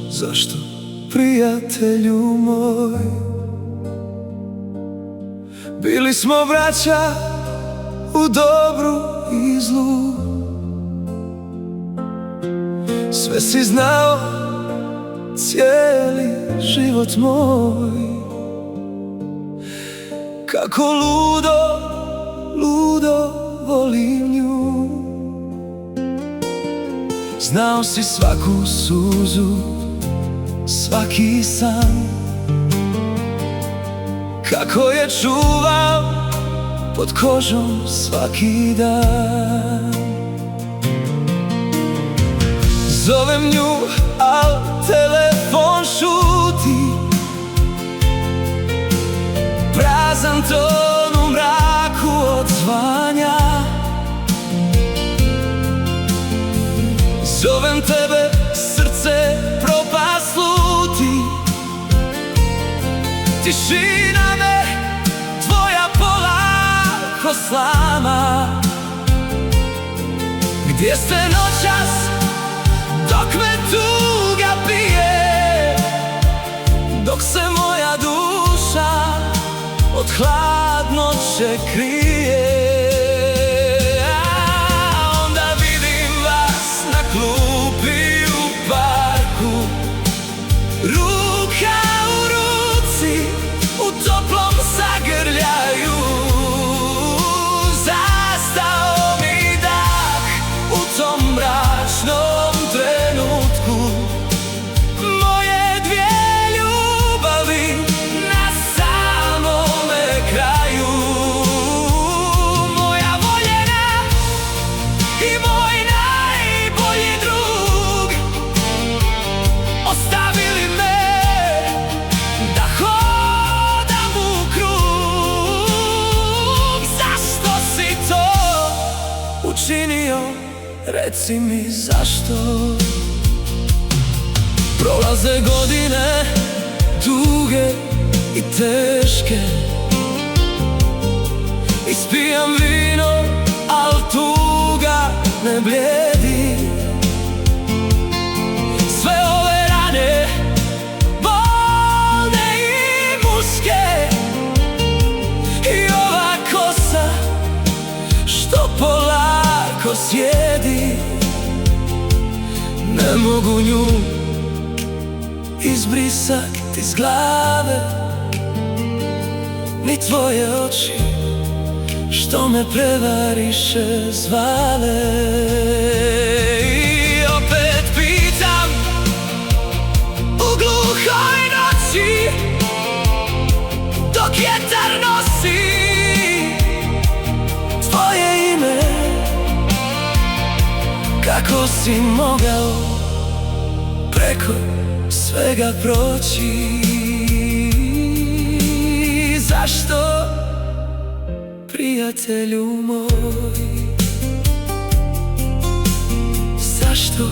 Zašto, prijatelju moj? Bili smo braća u dobru i zlu. Sve si znao, cijeli život moj. Kako ludo volim nju. Znao si svaku suzu, svaki san, kako je čuvao pod kožom svaki dan. Zovem nju, al telefon šuti, prazan ton u mraku odzvanja. Zovem tebe, srce propast luti, tišina me tvoja polako slama. Gdje ste noćas dok me tuga pije, dok se moja duša od hladnoće krije? Klupi u parku, ruka u ruci, u toplom zagrljaju. Zastao mi dah u tom mračnom trenutku. Moje dvije ljubavi na samome kraju. Moja voljena i moj najbolji drug ostavili me da hodam u krug. Zašto si to učinio? Reci mi zašto. Prolaze godine duge i teške, ispijam vino, al tuga ne blijedi. Sve ove rane, bolne i muške, i ova kosa što polako sjedi. Ne mogu nju izbrisat iz glave, ni tvoje oči što me prevariše zvale. I opet pitam u gluhoj noći, dok vjetar nosi tvoje ime, kako si mogao preko svega proći? Zašto, prijatelju moj? Zašto?